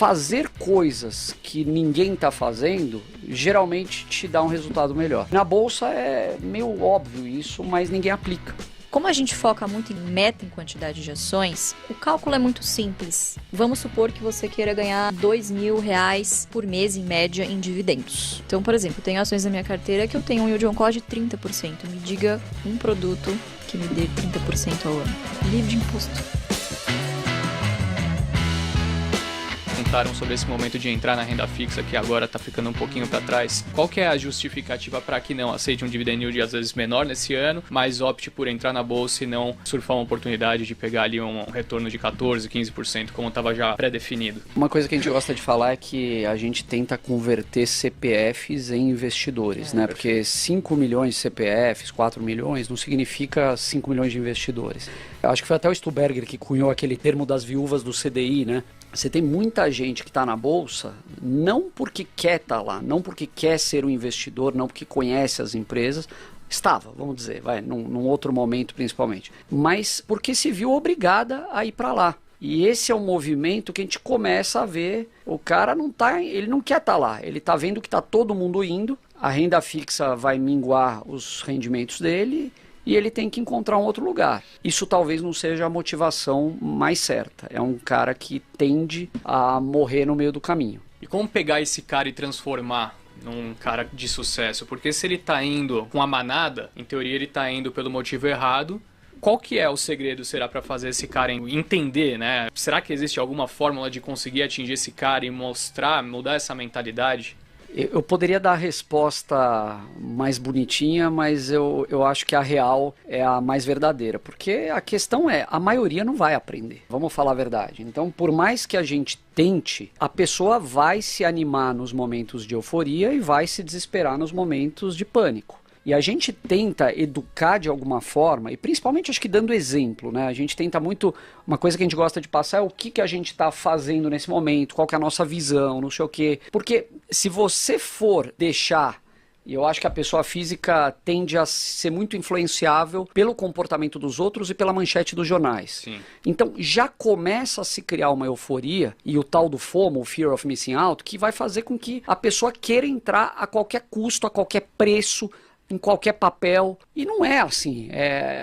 fazer coisas que ninguém está fazendo, geralmente te dá um resultado melhor. Na bolsa é meio óbvio isso, mas ninguém aplica. Como a gente foca muito em meta, em quantidade de ações, o cálculo é muito simples. Vamos supor que você queira ganhar R$2.000 por mês, em média, em dividendos. Então, por exemplo, eu tenho ações na minha carteira que eu tenho um yield on cost de 30%. Me diga um produto que me dê 30% ao ano. Livre de imposto. Comentaram sobre esse momento de entrar na renda fixa que agora está ficando um pouquinho para trás. Qual que é a justificativa para que não aceite um dividend yield às vezes menor nesse ano, mas opte por entrar na bolsa e não surfar uma oportunidade de pegar ali um retorno de 14%, 15%, como estava já pré-definido? Uma coisa que a gente gosta de falar é que a gente tenta converter CPFs em investidores, né? Porque 5 milhões de CPFs, 4 milhões, não significa 5 milhões de investidores. Eu acho que foi até o Stuberger que cunhou aquele termo das viúvas do CDI, né? Você tem muita gente que está na bolsa não porque quer estar lá, não porque quer ser um investidor, não porque conhece as empresas, estava, vamos dizer, num outro momento principalmente, mas porque se viu obrigada a ir para lá. E esse é um movimento que a gente começa a ver, o cara ele não quer estar lá, ele está vendo que está todo mundo indo, a renda fixa vai minguar os rendimentos dele e ele tem que encontrar um outro lugar. Isso talvez não seja a motivação mais certa. É um cara que tende a morrer no meio do caminho. E como pegar esse cara e transformar num cara de sucesso? Porque se ele está indo com a manada, em teoria ele está indo pelo motivo errado. Qual que é o segredo, será, para fazer esse cara entender, né? Será que existe alguma fórmula de conseguir atingir esse cara e mudar essa mentalidade? Eu poderia dar a resposta mais bonitinha, mas eu acho que a real é a mais verdadeira. Porque a questão é, a maioria não vai aprender. Vamos falar a verdade. Então, por mais que a gente tente, a pessoa vai se animar nos momentos de euforia e vai se desesperar nos momentos de pânico. E a gente tenta educar de alguma forma, e principalmente acho que dando exemplo, né? A gente tenta muito, uma coisa que a gente gosta de passar é o que a gente está fazendo nesse momento, qual que é a nossa visão, não sei o quê. Porque se você for deixar, e eu acho que a pessoa física tende a ser muito influenciável pelo comportamento dos outros e pela manchete dos jornais. Sim. Então já começa a se criar uma euforia e o tal do FOMO, o Fear of Missing Out, que vai fazer com que a pessoa queira entrar a qualquer custo, a qualquer preço, em qualquer papel, e não é assim,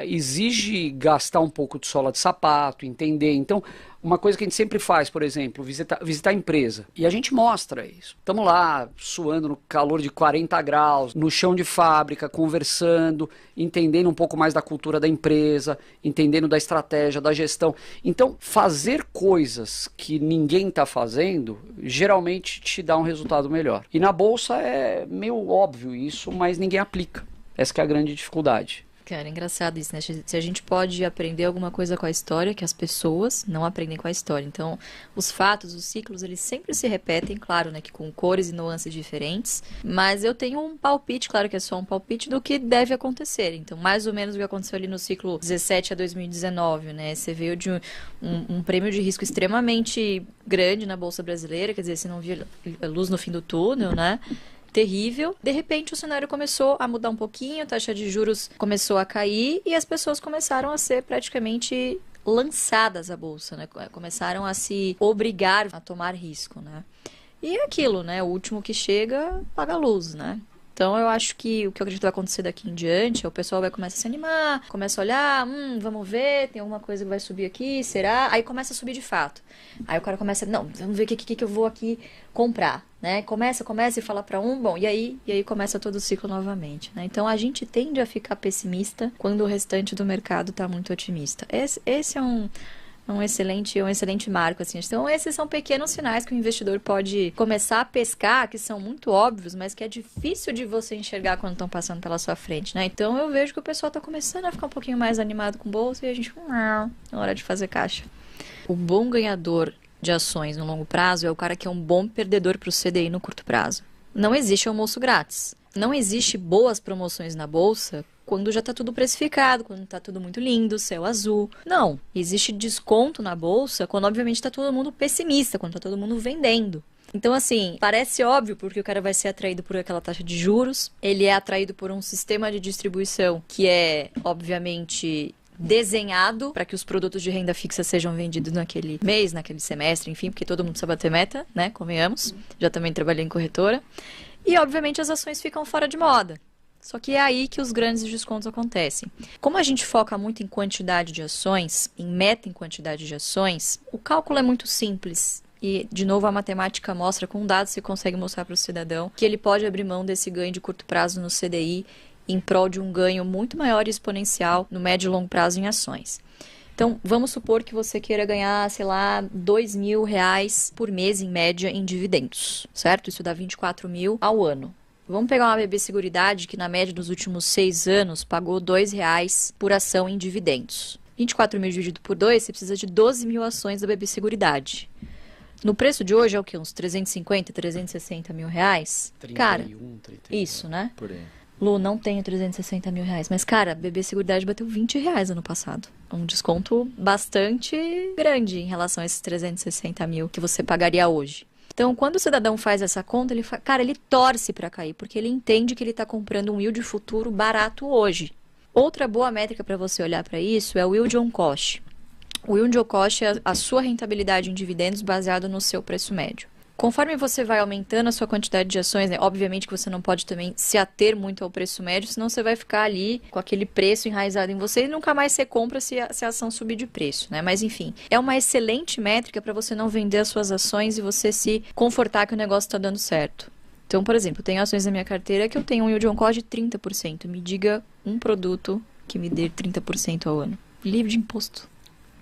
exige gastar um pouco de sola de sapato, entender. Então, uma coisa que a gente sempre faz, por exemplo, visitar a empresa, e a gente mostra isso. Estamos lá, suando no calor de 40 graus, no chão de fábrica, conversando, entendendo um pouco mais da cultura da empresa, entendendo da estratégia, da gestão. Então, fazer coisas que ninguém está fazendo, geralmente te dá um resultado melhor. E na bolsa é meio óbvio isso, mas ninguém aplica. Essa que é a grande dificuldade. Cara, é engraçado isso, né? Se a gente pode aprender alguma coisa com a história, que as pessoas não aprendem com a história. Então, os fatos, os ciclos, eles sempre se repetem, claro, né? Que com cores e nuances diferentes. Mas eu tenho um palpite, claro que é só um palpite, do que deve acontecer. Então, mais ou menos o que aconteceu ali no ciclo 17 a 2019, né? Você veio de um prêmio de risco extremamente grande na Bolsa Brasileira, quer dizer, você não via luz no fim do túnel, né? Terrível. De repente o cenário começou a mudar um pouquinho, a taxa de juros começou a cair e as pessoas começaram a ser praticamente lançadas à bolsa, né? Começaram a se obrigar a tomar risco, né? E é aquilo, né? O último que chega paga a luz, né? Então eu acho que o que eu acredito vai acontecer daqui em diante é o pessoal vai começar a se animar, começa a olhar, vamos ver, tem alguma coisa que vai subir aqui, será? Aí começa a subir de fato. Aí o cara começa, não, vamos ver o que eu vou aqui comprar, né? Começa e fala para bom, e aí começa todo o ciclo novamente, né? Então a gente tende a ficar pessimista quando o restante do mercado está muito otimista. Esse é um excelente marco, assim. Então, esses são pequenos sinais que o investidor pode começar a pescar, que são muito óbvios, mas que é difícil de você enxergar quando estão passando pela sua frente, né? Então, eu vejo que o pessoal está começando a ficar um pouquinho mais animado com bolsa e a gente, na hora de fazer caixa. O bom ganhador de ações no longo prazo é o cara que é um bom perdedor para o CDI no curto prazo. Não existe almoço grátis. Não existe boas promoções na bolsa quando já está tudo precificado, quando está tudo muito lindo, céu azul. Não, existe desconto na bolsa quando obviamente está todo mundo pessimista, quando está todo mundo vendendo. Então, assim, parece óbvio porque o cara vai ser atraído por aquela taxa de juros, ele é atraído por um sistema de distribuição que é, obviamente, desenhado para que os produtos de renda fixa sejam vendidos naquele mês, naquele semestre, enfim, porque todo mundo precisa bater meta, né? Convenhamos. Já também trabalhei em corretora. E, obviamente, as ações ficam fora de moda. Só que é aí que os grandes descontos acontecem. Como a gente foca muito em quantidade de ações, em meta em quantidade de ações, o cálculo é muito simples. E, de novo, a matemática mostra, com dados você consegue mostrar para o cidadão que ele pode abrir mão desse ganho de curto prazo no CDI em prol de um ganho muito maior e exponencial no médio e longo prazo em ações. Então, vamos supor que você queira ganhar, sei lá, R$2.000 por mês, em média, em dividendos, certo? Isso dá 24 mil ao ano. Vamos pegar uma BB Seguridade que, na média dos últimos 6 anos, pagou R$2 por ação em dividendos. 24 mil dividido por 2, você precisa de 12 mil ações da BB Seguridade. No preço de hoje é o quê? Uns 350, 360 mil reais? 31, cara, 31, isso, né? Por aí. Lu, não tenho 360 mil reais. Mas, cara, a BB Seguridade bateu R$20 ano passado. Um desconto bastante grande em relação a esses 360 mil que você pagaria hoje. Então, quando o cidadão faz essa conta, ele torce para cair, porque ele entende que ele está comprando um yield futuro barato hoje. Outra boa métrica para você olhar para isso é o yield on cost. O yield on cost é a sua rentabilidade em dividendos baseado no seu preço médio. Conforme você vai aumentando a sua quantidade de ações, né, obviamente que você não pode também se ater muito ao preço médio, senão você vai ficar ali com aquele preço enraizado em você e nunca mais você compra se a ação subir de preço, né? Mas enfim, é uma excelente métrica para você não vender as suas ações e você se confortar que o negócio está dando certo. Então, por exemplo, eu tenho ações na minha carteira que eu tenho um yield on cost de 30%. Me diga um produto que me dê 30% ao ano. Livre de imposto.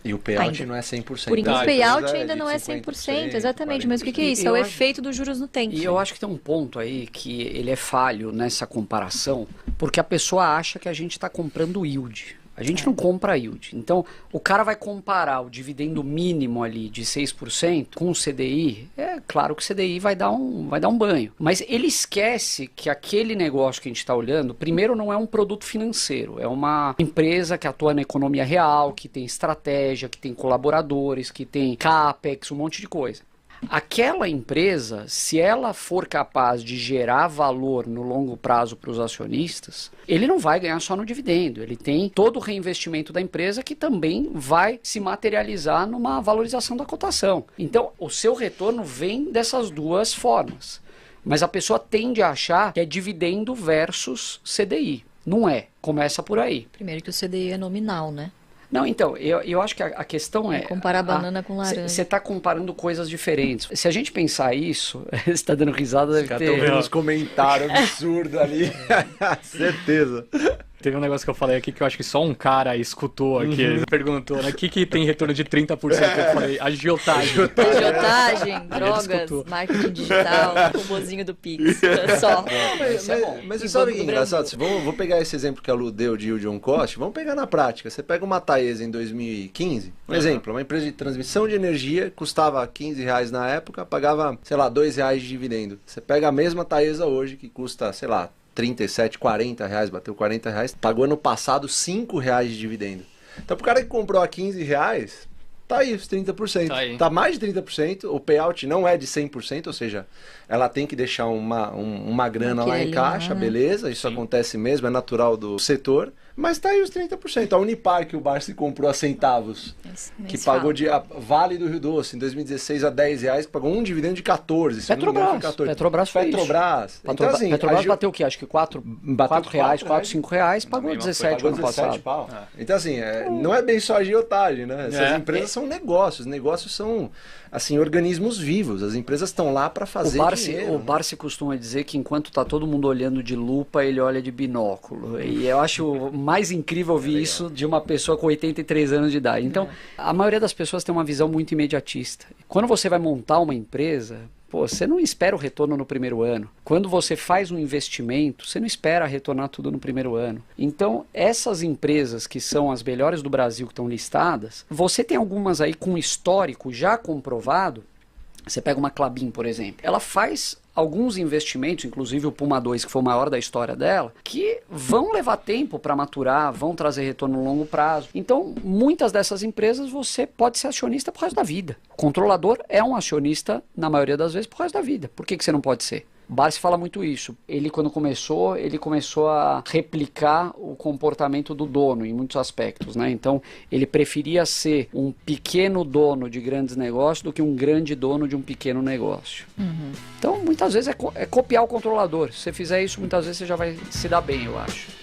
E o payout Ainda. não é 100%. Por enquanto, o Né? payout É ainda de não é 100%, exatamente. Mas o que é isso? É o efeito dos juros no tempo. E eu acho que tem um ponto aí que ele é falho nessa comparação, porque a pessoa acha que a gente está comprando yield. A gente não compra yield. Então, o cara vai comparar o dividendo mínimo ali de 6% com o CDI. É claro que o CDI vai dar um banho. Mas ele esquece que aquele negócio que a gente está olhando, primeiro, não é um produto financeiro. É uma empresa que atua na economia real, que tem estratégia, que tem colaboradores, que tem CAPEX, um monte de coisa. Aquela empresa, se ela for capaz de gerar valor no longo prazo para os acionistas, ele não vai ganhar só no dividendo. Ele tem todo o reinvestimento da empresa que também vai se materializar numa valorização da cotação. Então, o seu retorno vem dessas duas formas. Mas a pessoa tende a achar que é dividendo versus CDI. Não é. Começa por aí. Primeiro que o CDI é nominal, né? Não, então, eu acho que a questão é... Comparar banana com laranja. Você está comparando coisas diferentes. Se a gente pensar isso, você está dando risada, deve ter... Estão vendo uns comentários absurdos ali. Certeza. Teve um negócio que eu falei aqui que eu acho que só um cara escutou aqui. Ele perguntou, né? O que tem retorno de 30%? Eu falei, agiotagem. Agiotagem, drogas, marketing digital, robozinho do Pix. Só. Mas você sabe o que é engraçado? Vou pegar esse exemplo que a Lu deu de yield on cost, vamos pegar na prática. Você pega uma Taesa em 2015, um exemplo, uma empresa de transmissão de energia, custava R$15 na época, pagava, sei lá, R$2 de dividendo. Você pega a mesma Taesa hoje, que custa, sei lá, 37, 40 reais, bateu 40 reais, pagou ano passado 5 reais de dividendo. Então, pro cara que comprou a 15 reais, tá aí os 30%. Tá mais de 30%, o payout não é de 100%, ou seja, ela tem que deixar uma grana lá em caixa, beleza, isso acontece mesmo, é natural do setor, mas tá aí os 30%. A Unipar, que o Barsi comprou a centavos, que pagou Vale do Rio Doce, em 2016 a 10 reais, que pagou um dividendo de 14. Petrobras foi Petrobras. Então, assim, Petrobras bateu o quê? Acho que 4 reais, 5 reais, pagou 17 ano passado. Pau. Então, assim, não é bem só agiotagem, né? Essas empresas são negócios são, assim, organismos vivos. As empresas estão lá para fazer dinheiro. O Barsi costuma dizer que enquanto tá todo mundo olhando de lupa, ele olha de binóculo. E eu acho mais incrível ouvir isso de uma pessoa com 83 anos de idade. Então, a maioria das pessoas tem uma visão muito imediatista. Quando você vai montar uma empresa, você não espera o retorno no primeiro ano. Quando você faz um investimento, você não espera retornar tudo no primeiro ano. Então, essas empresas que são as melhores do Brasil, que estão listadas, você tem algumas aí com histórico já comprovado. Você pega uma Klabin, por exemplo. Ela faz alguns investimentos, inclusive o Puma 2, que foi o maior da história dela, que vão levar tempo para maturar, vão trazer retorno no longo prazo. Então, muitas dessas empresas você pode ser acionista por resto da vida. O controlador é um acionista, na maioria das vezes, por resto da vida. Por que você não pode ser? Barsi fala muito isso. Ele, quando começou a replicar o comportamento do dono em muitos aspectos, né? Então, ele preferia ser um pequeno dono de grandes negócios do que um grande dono de um pequeno negócio. Então, muitas vezes é copiar o controlador. Se você fizer isso, muitas vezes você já vai se dar bem, eu acho.